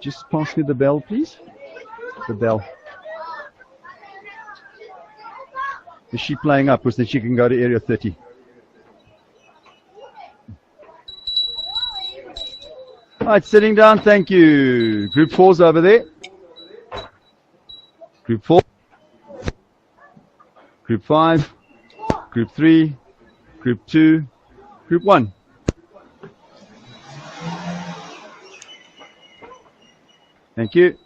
Just pass me the bell, please. The bell. Is she playing up? Because then she can go to area 30. All right, sitting down, thank you. Group 4's over there. Group 4. Group 5. Group 3. Group 2. Group 1. Thank you.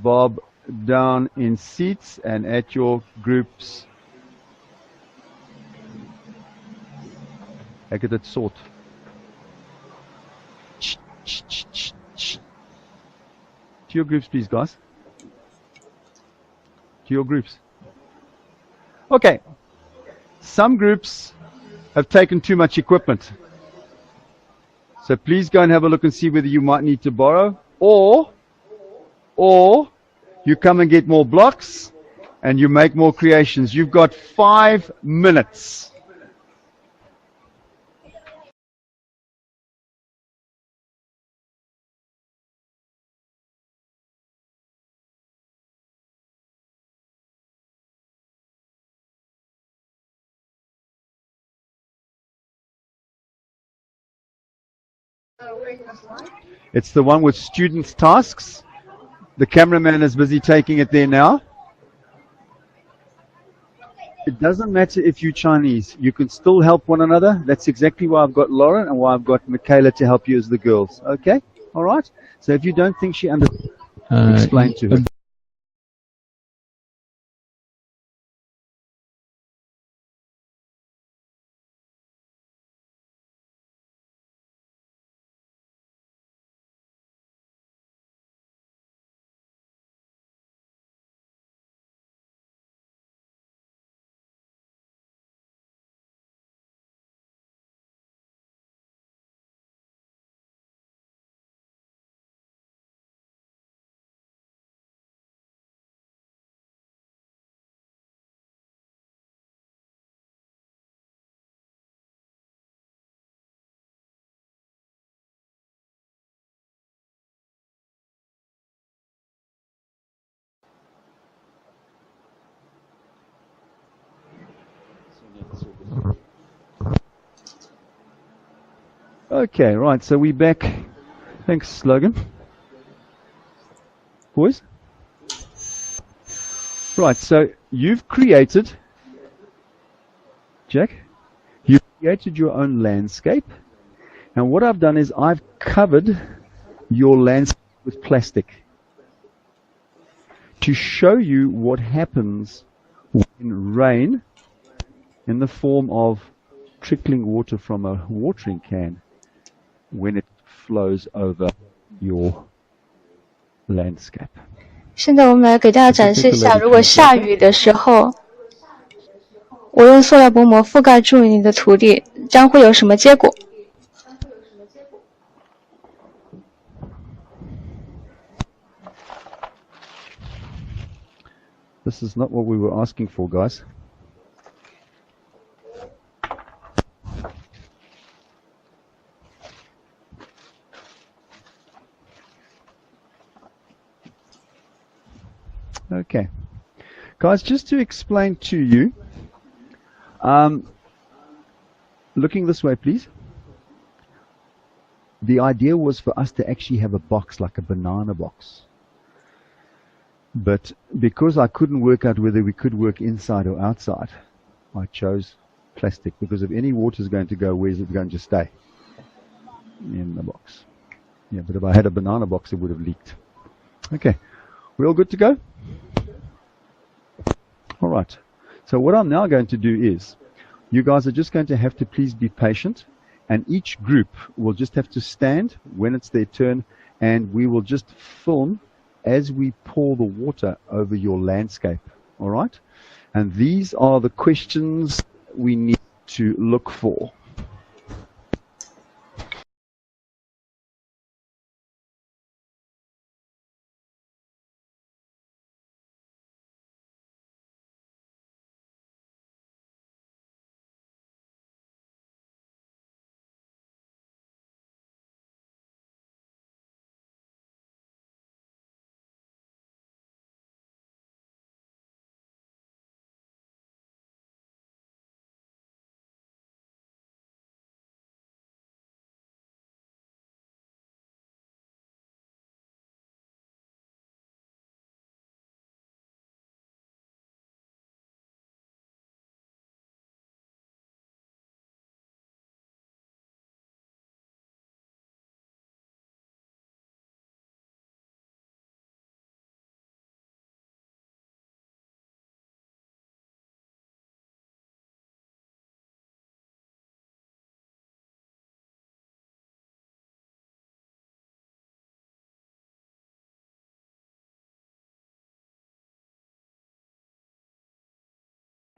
Bob down in seats and at your groups. Ek het dit sort. To your groups, please, guys. To your groups. Okay. Some groups have taken too much equipment. So please go and have a look and see whether you might need to borrow, or you come and get more blocks and you make more creations. You've got 5 minutes. It's the one with students' tasks. The cameraman is busy taking it there now. It doesn't matter if you're Chinese. You can still help one another. That's exactly why I've got Lauren and why I've got Michaela to help you as the girls. Okay? All right? So if you don't think she understands, explain to her. Okay, right, so we're back. Thanks, Logan. Boys? Right, so you've created, Jack, you've created your own landscape. And what I've done is I've covered your landscape with plastic to show you what happens when rain, in the form of trickling water from a watering can, when it flows over your landscape. 现在我们来给大家展示一下，如果下雨的时候，我用塑料薄膜覆盖住你的土地，将会有什么结果？ This is not what we were asking for, guys. Okay. Guys, just to explain to you, looking this way, please. The idea was for us to actually have a box like a banana box. But because I couldn't work out whether we could work inside or outside, I chose plastic, because if any water is going to go, where's it going to stay? In the box. Yeah, but if I had a banana box, it would have leaked. Okay, we all good to go? All right. So what I'm now going to do is, you guys are just going to have to please be patient And each group will just have to stand when it's their turn, and we will just film as we pour the water over your landscape. All right? And these are the questions we need to look for.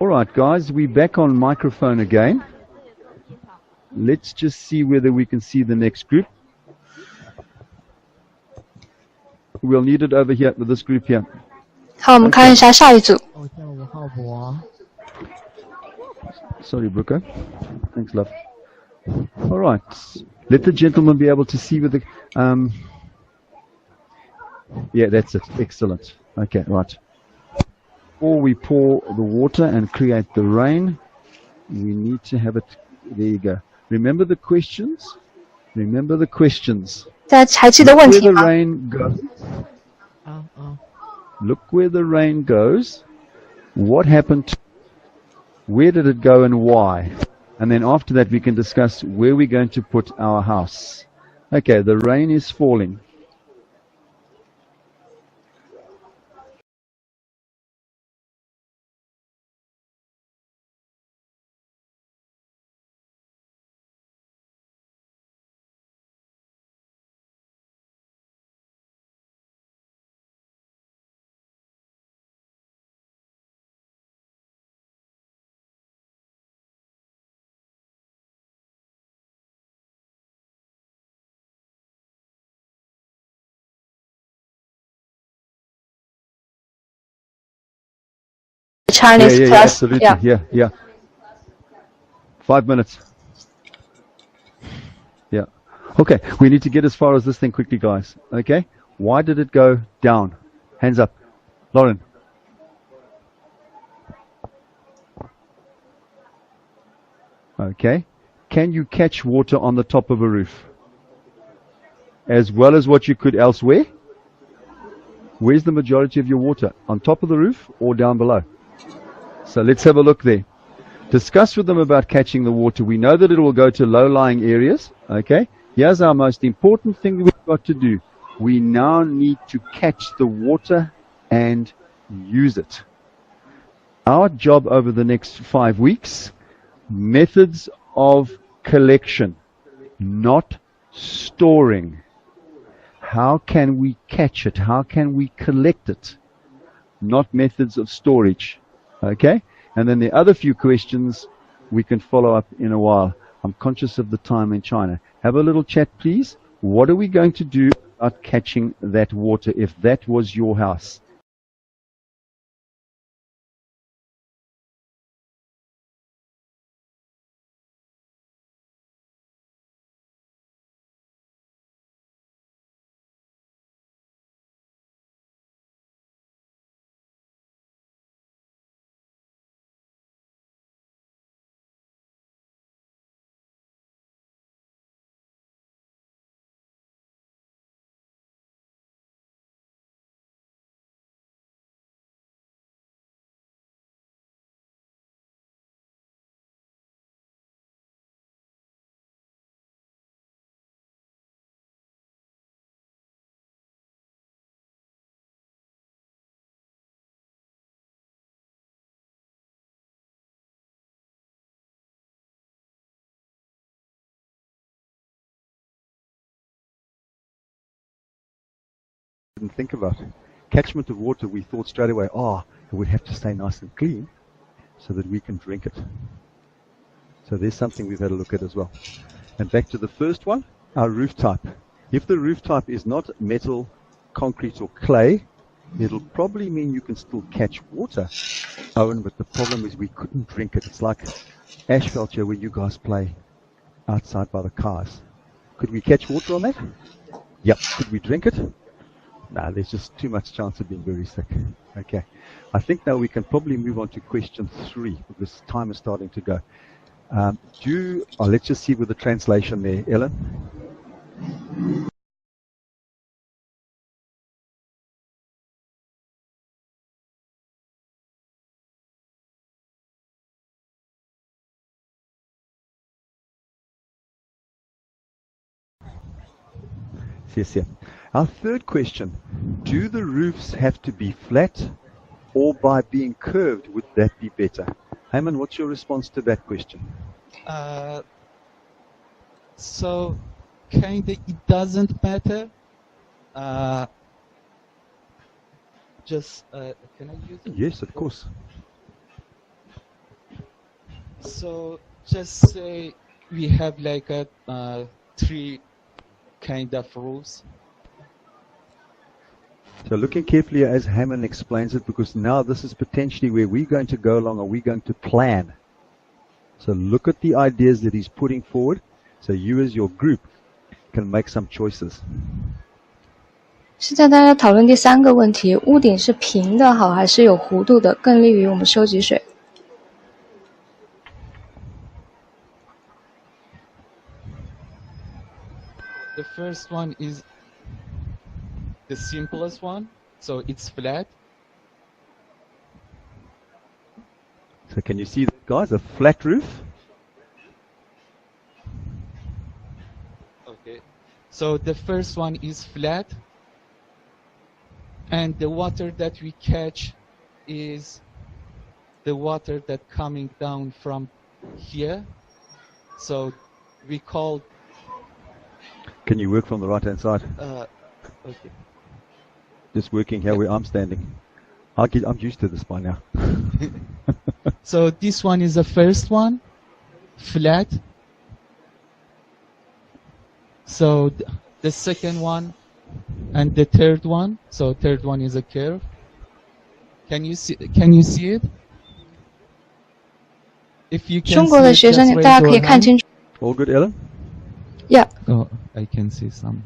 All right, guys, we're back on microphone again. Let's just see whether we can see the next group. We'll need it over here with this group here. 好，我们看一下下一组。 Sorry, Brooker. Thanks, love. All right. Let the gentleman be able to see with the... yeah, that's it. Excellent. Okay, right. Before we pour the water and create the rain, we need to have it... There you go. Remember the questions? Remember the questions. 大家还记得问题吗？ Look where the rain goes. What happened to... Where did it go and why? And then after that we can discuss where we're going to put our house. Okay, the rain is falling. Chinese yeah, class. absolutely. Yeah. 5 minutes. Yeah. Okay, we need to get as far as this thing quickly, guys. Okay? Why did it go down? Hands up. Lauren. Okay. Can you catch water on the top of a roof? As well as what you could elsewhere? Where's the majority of your water? On top of the roof or down below? So let's have a look there. Discuss with them about catching the water. We know that it will go to low-lying areas. Okay. Here's our most important thing we've got to do. We now need to catch the water and use it. Our job over the next 5 weeks, methods of collection, not storing. How can we catch it? How can we collect it? Not methods of storage. Okay? And then the other few questions we can follow up in a while. I'm conscious of the time in China. Have a little chat, please. What are we going to do about catching that water if that was your house? didn't think about. Catchment of water, we thought straight away, it would have to stay nice and clean so that we can drink it. So there's something we've had a look at as well. And back to the first one, our roof type. If the roof type is not metal, concrete or clay, it'll probably mean you can still catch water, Owen, but the problem is we couldn't drink it. It's like asphalt here where you guys play outside by the cars. Could we catch water on that? Yep. Could we drink it? No, there's just too much chance of being very sick. Okay. I think now we can probably move on to question 3 because time is starting to go. Let's just see with the translation there, Ellen. Yes, yeah. Our third question, do the roofs have to be flat or by being curved, would that be better? Hayman, what's your response to that question? So, kinda, it doesn't matter. Can I use it? Yes, of course. So, just say we have like a 3 kind of roofs. So looking carefully as Hammond explains it, because now this is potentially where we're going to go along and we're going to plan. So look at the ideas that he's putting forward, so you as your group can make some choices. 现在大家讨论第3个问题，屋顶是平的好还是有弧度的，更利于我们收集水。The first one is the simplest one, so it's flat. So can you see, guys, a flat roof? Okay, so the first one is flat, and the water that we catch is the water that coming down from here. So we call. Can you work from the right-hand side? Okay. Just working here where I'm standing. I'm used to this by now. So this one is the first one, flat. So the second one and the third one. So third one is a curve. Can you see it? If you can 中国的学生，大家可以看清楚。 All good, Ellen? Yeah. Oh, I can see some.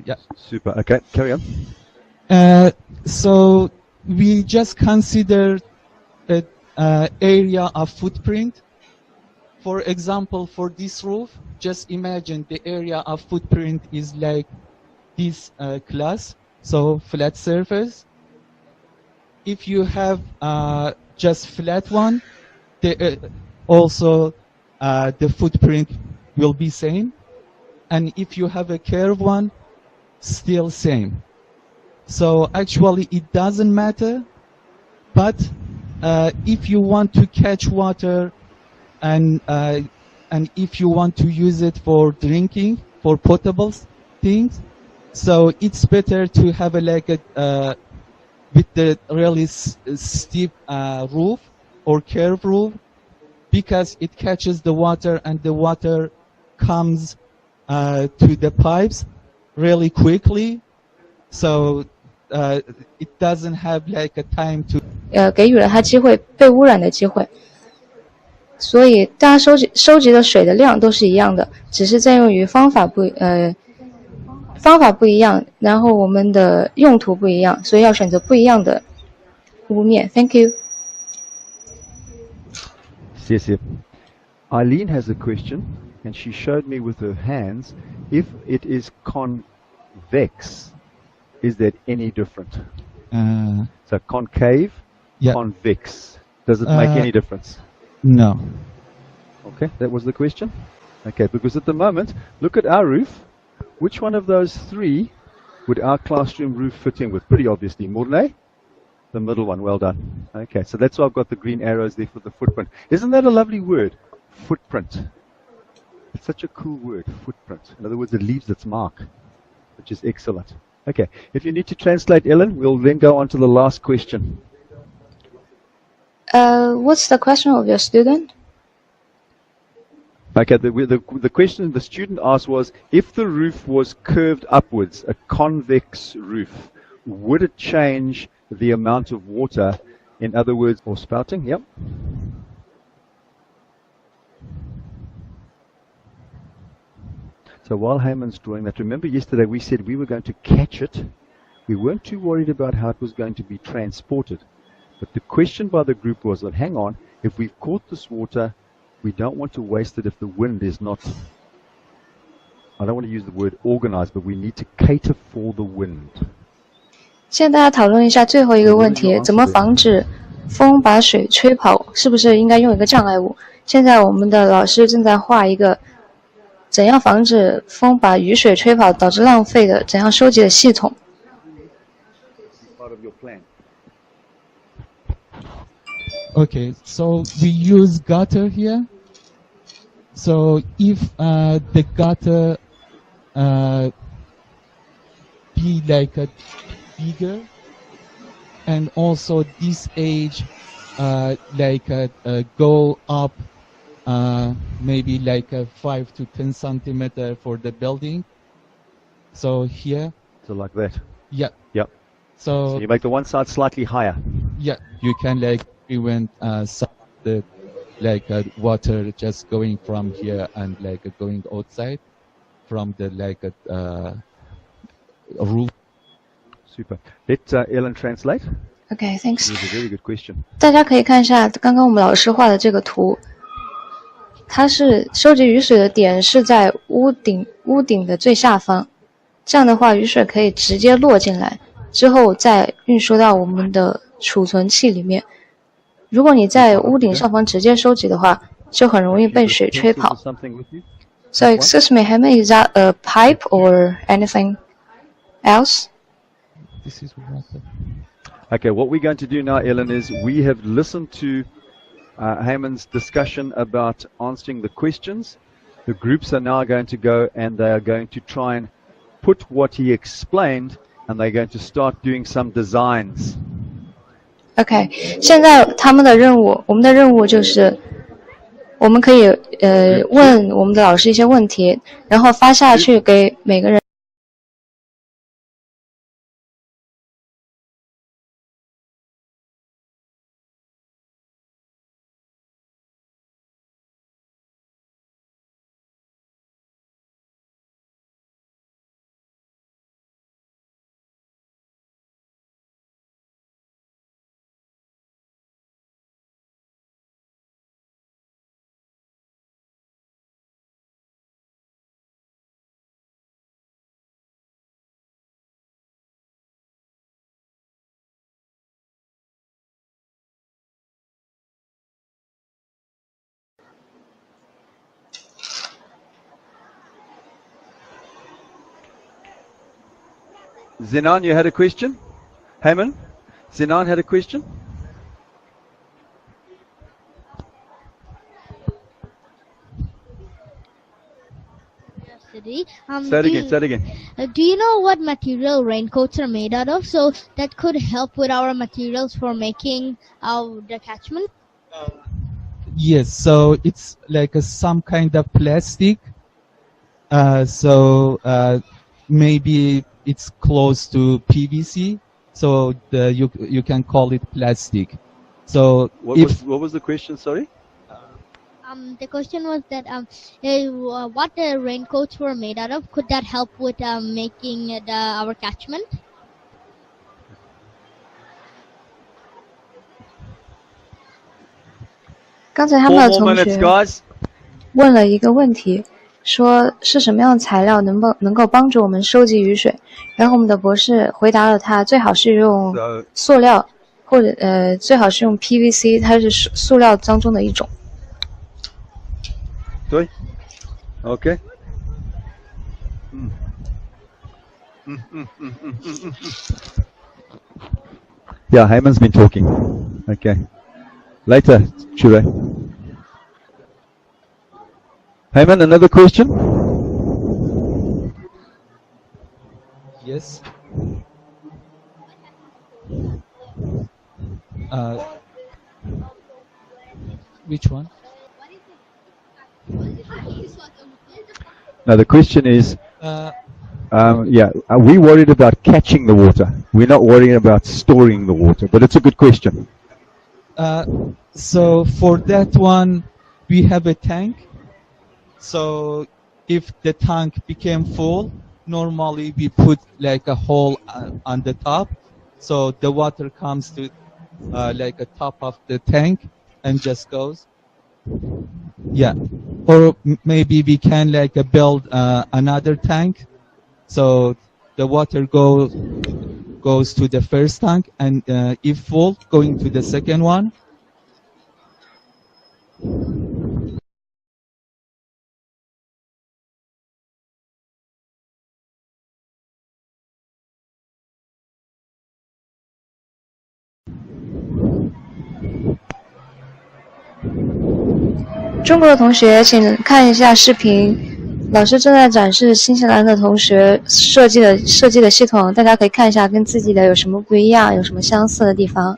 Yeah. Super. Okay, carry on. So we just consider an area of footprint. For example, for this roof, just imagine the area of footprint is like this class, so flat surface. If you have just flat one, also the footprint will be same. And if you have a curved one, still same. So actually it doesn't matter, but if you want to catch water and if you want to use it for drinking, for potable things, so it's better to have with the really steep roof or curved roof, because it catches the water and the water comes to the pipes really quickly, so it doesn't have like a time to 给予了它机会被污染的机会，所以大家收集的水的量都是一样的，只是在用于方法不一样，然后我们的用途不一样，所以要选择不一样的屋面。Thank you. 谢谢。Eileen has a question, and she showed me with her hands, if it is convex, is that any different? So concave, yeah. Convex. Does it make any difference? No. Okay, that was the question. Okay, because at the moment, look at our roof. Which one of those 3 would our classroom roof fit in with? Pretty obviously, Mornay? The middle one, well done. Okay, so that's why I've got the green arrows there for the footprint. Isn't that a lovely word? Footprint. It's such a cool word, footprint. In other words, it leaves its mark, which is excellent. Okay. If you need to translate, Ellen, we'll then go on to the last question. What's the question of your student? Okay, the question the student asked was, if the roof was curved upwards, a convex roof, would it change the amount of water? In other words, or spouting? Yep. So while Hayman's drawing that, remember yesterday we said we were going to catch it. We weren't too worried about how it was going to be transported. But the question by the group was that, hang on, if we've caught this water, we don't want to waste it if the wind is not, I don't want to use the word organized, but we need to cater for the wind. 现在大家讨论一下最后一个问题，怎么防止风把水吹跑，是不是应该用一个障碍物？现在我们的老师正在画一个怎样防止风把雨水吹跑导致浪费的怎样收集的系统。Okay, so we use gutter here. So if the gutter be like a bigger, and also this edge like go up maybe like a 5 to 10 centimeter for the building. So here. So like that. Yeah. Yep. So you make the one side slightly higher. Yeah, you can like prevent some the like water just going from here and like going outside from the like roof. Super. Let Ellen translate. Okay, thanks. It was a very good question. 大家可以看一下刚刚我们老师画的这个图，它是收集雨水的点是在屋顶的最下方，这样的话雨水可以直接落进来，之后再运输到我们的储存器里面。如果你在屋顶上方直接收集的话，就很容易被水吹跑。So excuse me, Hema, is that a pipe or anything else? This is water. Okay, what we're going to do now, Ellen, is we have listened to Hayman's discussion about answering the questions. The groups are now going to go and they are going to try and put what he explained, and they're going to start doing some designs. OK， 现在他们的任务，我们的任务就是，我们可以问我们的老师一些问题，然后发下去给每个人。Zenan, you had a question? Hayman? Zenan had a question? Say it again. Do you know what material raincoats are made out of? So that could help with our materials for making the catchment? Yes, so it's like some kind of plastic. Maybe it's close to PVC, so you can call it plastic. So what was the question? Sorry. The question was that what the raincoats were made out of. Could that help with making our catchment? 刚才他们的同学问了一个问题，说是什么样的材料能够帮助我们收集雨水？然后我们的博士回答了他，最好是用塑料，或者最好是用 PVC， 它是塑料当中的一种。对 ，OK。Yeah, Hayman's been talking. Okay. Later, Chure. Hayman, another question? Yes. Which one? Now the question is, Uh, are we worried about catching the water? We're not worrying about storing the water, but it's a good question. So for that one, we have a tank. So if the tank became full, normally we put like a hole on the top, so the water comes to like a top of the tank and just goes. Yeah, or maybe we can like build another tank, so the water goes to the first tank, and if full, going to the second one.中国的同学请看一下视频，老师正在展示新西兰的同学设计的系统，大家可以看一下跟自己的有什么不一样，有什么相似的地方。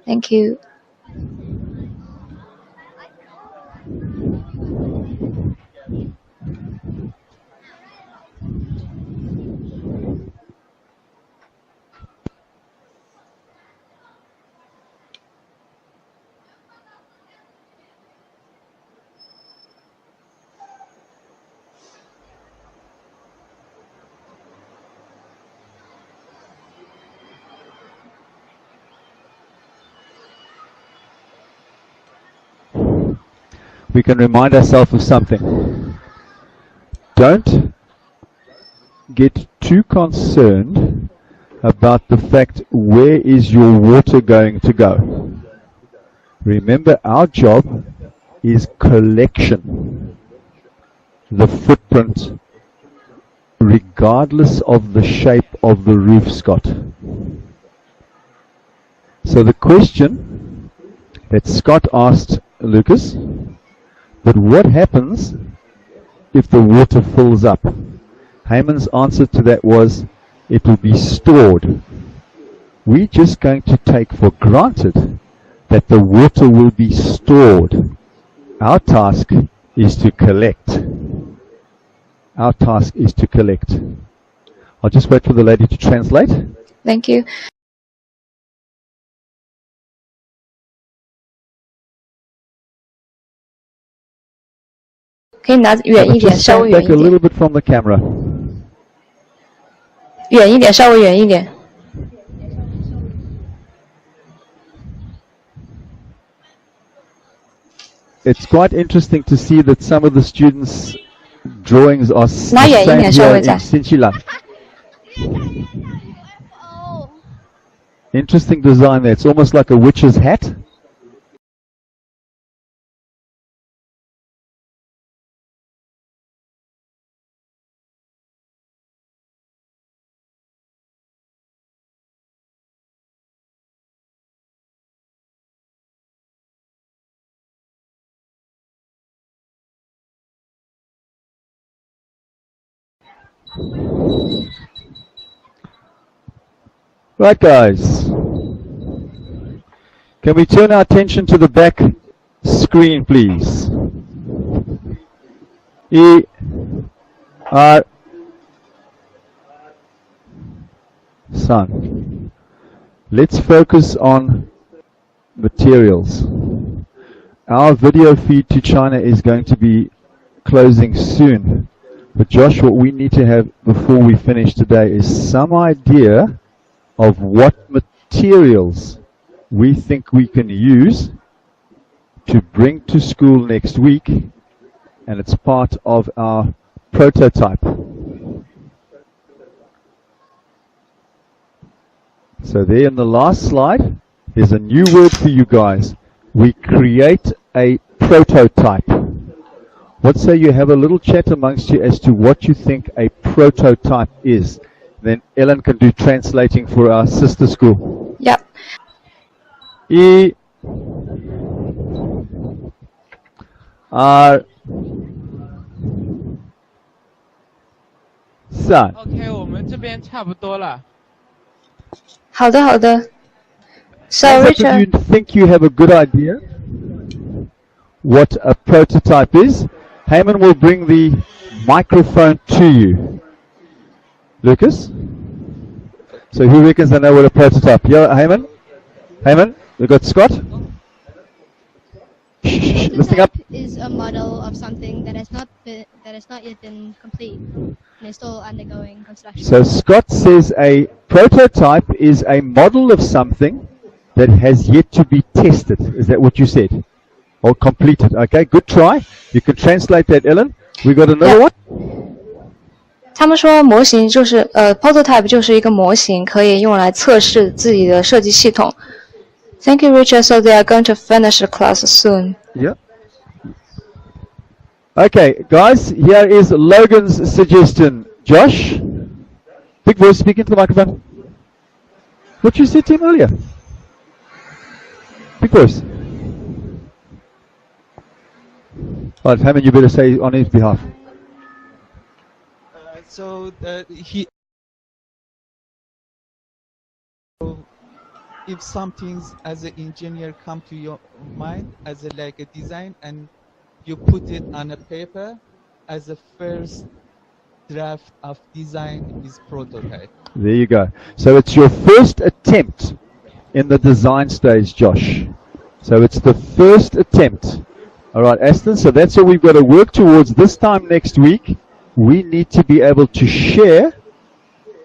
Thank you。We can remind ourselves of something. Don't get too concerned about the fact where is your water going to go. Remember, our job is collection. The footprint, regardless of the shape of the roof, Scott. So the question that Scott asked Lucas, but what happens if the water fills up? Haman's answer to that was, it will be stored. We're just going to take for granted that the water will be stored. Our task is to collect. Our task is to collect. I'll just wait for the lady to translate. Thank you。可以拿远一点， Just 稍微 stand 远 back a 一点， little bit from the camera. 远一点，稍微远一点。It's quite interesting to see that some of the students' drawings are the 拿远一 same 点，稍 here 微 in 再。 Sinchilan. Oh. Interesting design there. It's almost like a witch's hat. Right, guys. Can we turn our attention to the back screen, please? Sun. Let's focus on materials. Our video feed to China is going to be closing soon. But Josh, what we need to have before we finish today is some idea of what materials we think we can use to bring to school next week, and it's part of our prototype. So there in the last slide, there's a new word for you guys. We create a prototype. What say you have a little chat amongst you as to what you think a prototype is? Then Ellen can do translating for our sister school. Yeah. OK， 我们这边差不多了。好的，好的。So Hands up if Richard, you think you have a good idea what a prototype is. Heyman will bring the microphone to you. Lucas? So who reckons they know what a prototype? Yeah, Heyman? Heyman? We got Scott? Shh, listening up. Is a model of something that has not yet been complete and is still undergoing construction. So Scott says a prototype is a model of something that has yet to be tested. Is that what you said? Or completed? Okay, good try. You can translate that, Ellen. We got another Yeah. one? 他们说模型就是prototype 就是一个模型，可以用来测试自己的设计系统。Thank you, Richard. So they are going to finish the class soon. Yeah. Okay, guys, here is Logan's suggestion. Josh? Big voice, speak into the microphone. What you said to him earlier? Big voice. All right, Hammond, you better say on his behalf. So if some things as an engineer come to your mind as like a design, and you put it on a paper as a first draft of design is prototype. There you go. So it's your first attempt in the design stage, Josh. So it's the first attempt. All right, Aston, so that's what we've got to work towards this time next week. We need to be able to share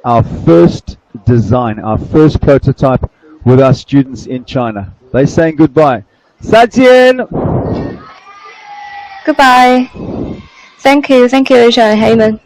our first design, our first prototype with our students in China. They're saying goodbye. 再见! Goodbye. Thank you, Richard and Heyman.